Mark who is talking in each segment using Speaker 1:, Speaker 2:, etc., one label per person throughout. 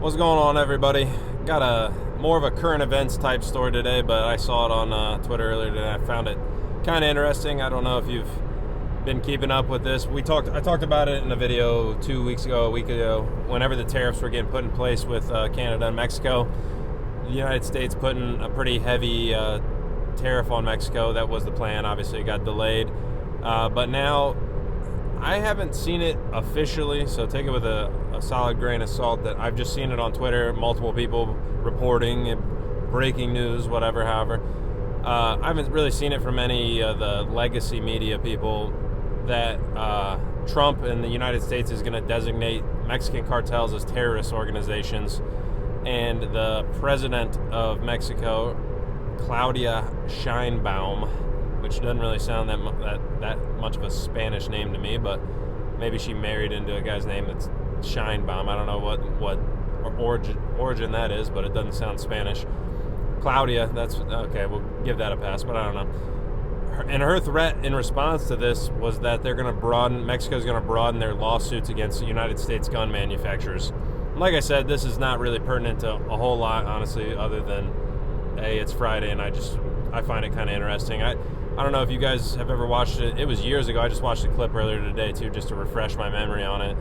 Speaker 1: What's going on, everybody? Got a more of a current events type story today, but I saw it on Twitter earlier today. I found it kind of interesting. I don't know if you've been keeping up with this. I talked about it in a video 2 weeks ago, a week ago, whenever the tariffs were getting put in place with Canada and Mexico. The United States putting a pretty heavy tariff on Mexico. That was the plan. Obviously, it got delayed. But now I haven't seen it officially, so take it with a solid grain of salt that I've just seen it on Twitter, multiple people reporting, breaking news, whatever, however. I haven't really seen it from any of the legacy media people that Trump and the United States is going to designate Mexican cartels as terrorist organizations, and the president of Mexico, Claudia Sheinbaum, which doesn't really sound that much of a Spanish name to me, but maybe she married into a guy's name that's Scheinbaum. I don't know what origin that is, but it doesn't sound Spanish. Claudia, that's okay. We'll give that a pass, but I don't know. And her threat in response to this was that Mexico's going to broaden their lawsuits against the United States gun manufacturers. Like I said, this is not really pertinent to a whole lot, honestly, other than, hey, it's Friday, and I find it kind of interesting. I don't know if you guys have ever watched it. It was years ago. I just watched a clip earlier today, too, just to refresh my memory on it.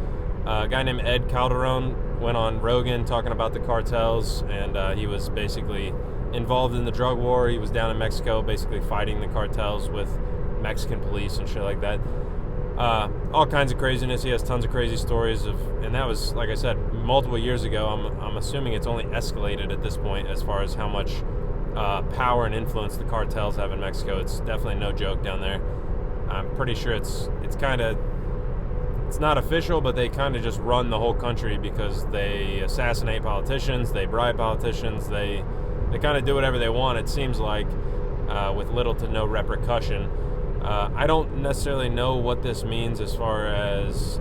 Speaker 1: A guy named Ed Calderon went on Rogan talking about the cartels, and he was basically involved in the drug war. He was down in Mexico basically fighting the cartels with Mexican police and shit like that. All kinds of craziness. He has tons of crazy stories and that was, like I said, multiple years ago. I'm assuming it's only escalated at this point as far as how much power and influence the cartels have in Mexico. It's definitely no joke down there. I'm pretty sure it's not official, but they kind of just run the whole country because they assassinate politicians, they bribe politicians, they kind of do whatever they want, it seems like, with little to no repercussion. I don't necessarily know what this means as far as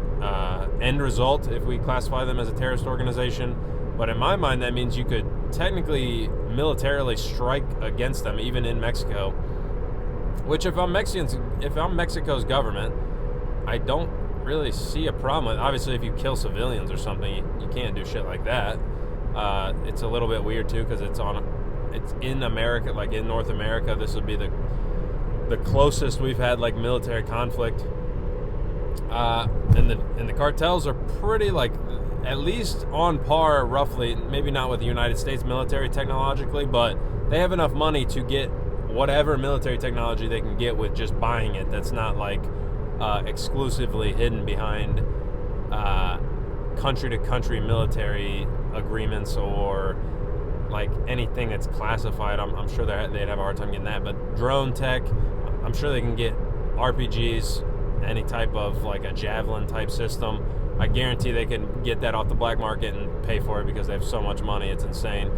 Speaker 1: end result if we classify them as a terrorist organization, but in my mind that means you could technically militarily strike against them even in Mexico, which if I'm Mexico's government, I don't really see a problem with. Obviously, if you kill civilians or something, you can't do shit like that. It's a little bit weird too because it's in America, like in North America. This would be the closest we've had like military conflict, and the cartels are pretty like at least on par, roughly, maybe not with the United States military technologically, but they have enough money to get whatever military technology they can get with just buying it. That's not like exclusively hidden behind country-to-country military agreements or like anything that's classified. I'm sure they'd have a hard time getting that. But drone tech, I'm sure they can get RPGs, any type of like a Javelin type system. I guarantee they can get that off the black market and pay for it because they have so much money. It's insane.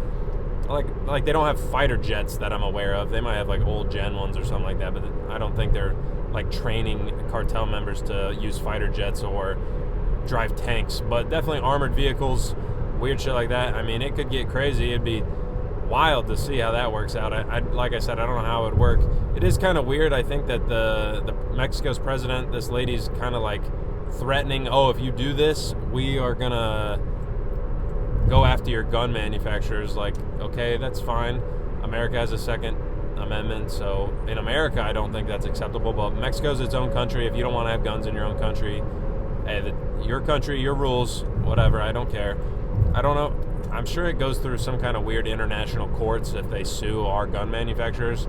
Speaker 1: Like they don't have fighter jets that I'm aware of. They might have like old gen ones or something like that, but I don't think they're like training cartel members to use fighter jets or drive tanks, but definitely armored vehicles, weird shit like that. I mean, it could get crazy. It'd be wild to see how that works out. Like I said, I don't know how it would work. It is kind of weird. I think that the Mexico's president, this lady's kind of like threatening, oh, if you do this, we are gonna go after your gun manufacturers. Like, okay, that's fine. America has a Second Amendment, so in America I don't think that's acceptable, but Mexico's its own country. If you don't want to have guns in your own country, hey, your country, your rules, whatever, I don't care. I don't know. I'm sure it goes through some kind of weird international courts if they sue our gun manufacturers,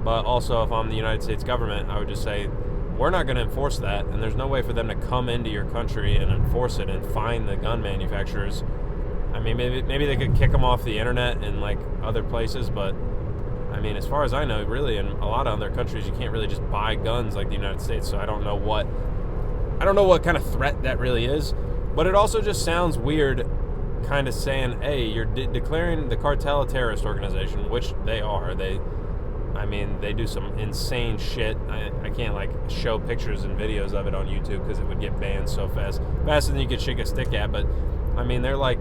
Speaker 1: but also if I'm the United States government, I would just say we're not going to enforce that, and there's no way for them to come into your country and enforce it and fine the gun manufacturers. I mean, maybe they could kick them off the internet in like other places, but I mean, as far as I know, really, in a lot of other countries, you can't really just buy guns like the United States. So I don't know what kind of threat that really is. But it also just sounds weird, kind of saying, hey, you're declaring the cartel a terrorist organization, which they are. They do some insane shit. I can't like show pictures and videos of it on YouTube because it would get banned so faster than you could shake a stick at. But I mean, they're like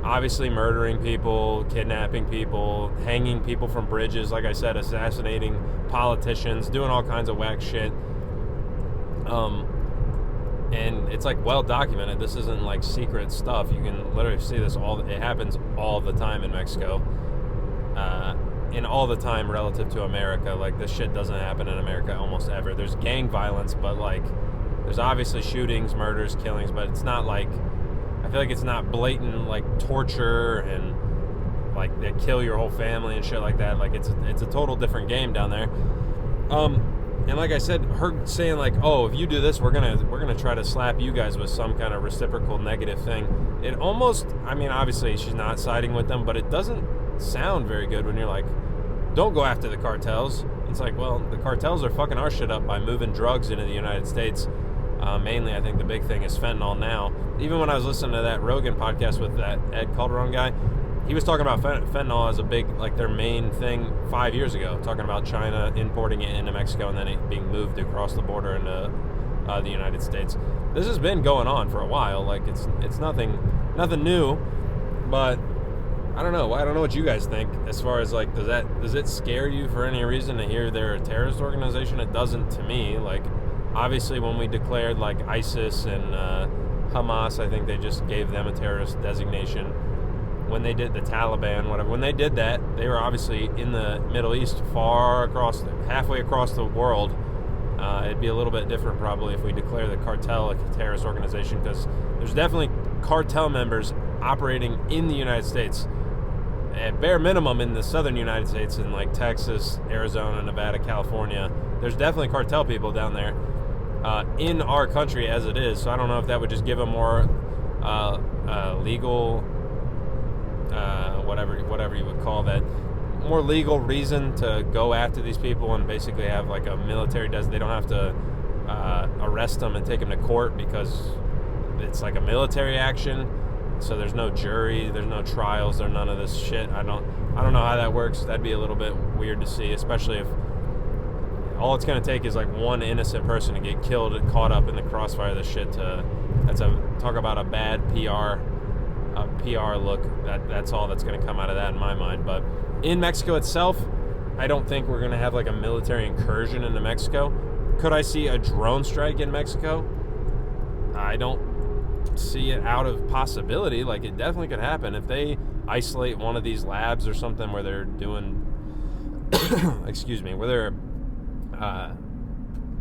Speaker 1: obviously murdering people, kidnapping people, hanging people from bridges, like I said, assassinating politicians, doing all kinds of whack shit. and it's like well documented. This isn't like secret stuff. You can literally see this it happens all the time in Mexico, and all the time relative to America. Like, this shit doesn't happen in America almost ever. There's gang violence, but like there's obviously shootings, murders, killings, but it's not like, I feel like it's not blatant like torture and like they kill your whole family and shit like that. Like, it's a total different game down there. And like I said, her saying like, oh, if you do this, we're gonna try to slap you guys with some kind of reciprocal negative thing. It almost, I mean, obviously she's not siding with them, but it doesn't sound very good when you're like, don't go after the cartels. It's like, well, the cartels are fucking our shit up by moving drugs into the United States. Mainly, I think the big thing is fentanyl now. Even when I was listening to that Rogan podcast with that Ed Calderon guy, he was talking about fentanyl as a big, like, their main thing 5 years ago, talking about China importing it into Mexico and then it being moved across the border into the United States. This has been going on for a while. Like, it's nothing new, but I don't know what you guys think as far as like, does it scare you for any reason to hear they're a terrorist organization? It doesn't to me. Like, obviously when we declared like ISIS and Hamas, I think they just gave them a terrorist designation. When they did the Taliban, whatever, when they did that, they were obviously in the Middle East, halfway across the world. It'd be a little bit different probably if we declare the cartel a terrorist organization, because there's definitely cartel members operating in the United States. At bare minimum in the southern United States, in like Texas, Arizona, Nevada, California, there's definitely cartel people down there in our country as it is. So I don't know if that would just give them more legal, whatever you would call that, more legal reason to go after these people and basically have like a military they don't have to arrest them and take them to court because it's like a military action. So there's no jury, there's no trials, there's none of this shit. I don't know how that works. That'd be a little bit weird to see, especially if all it's going to take is like one innocent person to get killed and caught up in the crossfire of this shit. Talk about a bad PR look. That's all that's going to come out of that in my mind. But in Mexico itself, I don't think we're going to have like a military incursion into Mexico. Could I see a drone strike in Mexico? I don't see it out of possibility. Like, it definitely could happen if they isolate one of these labs or something where they're doing where they're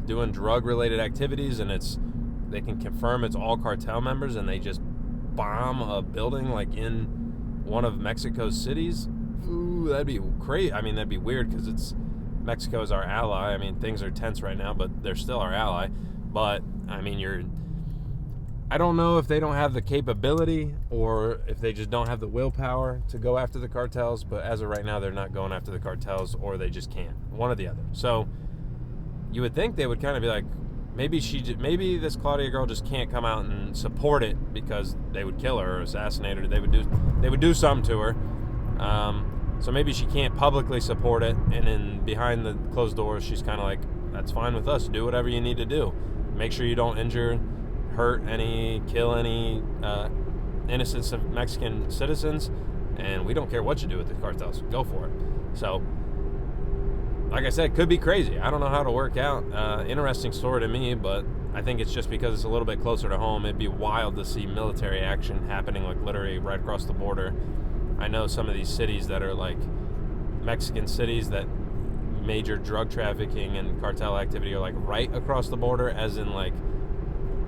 Speaker 1: doing drug related activities, and they can confirm it's all cartel members, and they just bomb a building like in one of Mexico's cities. Ooh, that'd be crazy. I mean, that'd be weird because Mexico's our ally. I mean, things are tense right now, but they're still our ally. But I mean, I don't know if they don't have the capability or if they just don't have the willpower to go after the cartels, but as of right now, they're not going after the cartels, or they just can't. One or the other. So you would think they would kind of be like, maybe this Claudia girl just can't come out and support it because they would kill her or assassinate her. They would do something to her. So maybe she can't publicly support it, and then behind the closed doors, she's kind of like, that's fine with us. Do whatever you need to do. Make sure you don't injure, hurt kill any innocents of Mexican citizens, and we don't care what you do with the cartels. Go for it. So, like I said, could be crazy. I don't know how to work out. Interesting story to me, but I think it's just because it's a little bit closer to home. It'd be wild to see military action happening like literally right across the border. I know some of these cities that are like Mexican cities that major drug trafficking and cartel activity are like right across the border, as in like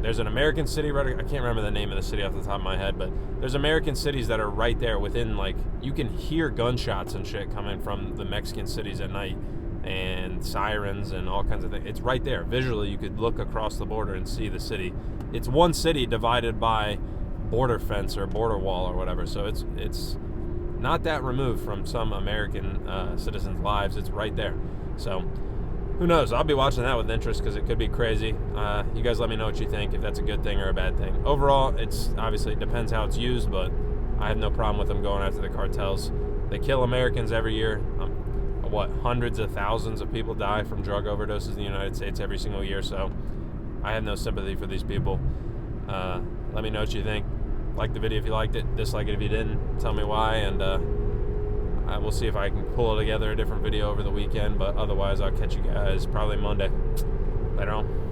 Speaker 1: there's an American city I can't remember the name of the city off the top of my head, but there's American cities that are right there within, like, you can hear gunshots and shit coming from the Mexican cities at night, and sirens and all kinds of things. It's right there. Visually, you could look across the border and see the city. It's one city divided by border fence or border wall or whatever, so it's not that removed from some American citizens' lives. It's right there. So who knows? I'll be watching that with interest because it could be crazy. You guys let me know what you think, if that's a good thing or a bad thing. Overall, it depends how it's used, but I have no problem with them going after the cartels. They kill Americans every year. Hundreds of thousands of people die from drug overdoses in the United States every single year, so I have no sympathy for these people. Let me know what you think. Like the video if you liked it, dislike it if you didn't, tell me why, and I will see if I can pull together a different video over the weekend, but otherwise I'll catch you guys probably Monday. Later on.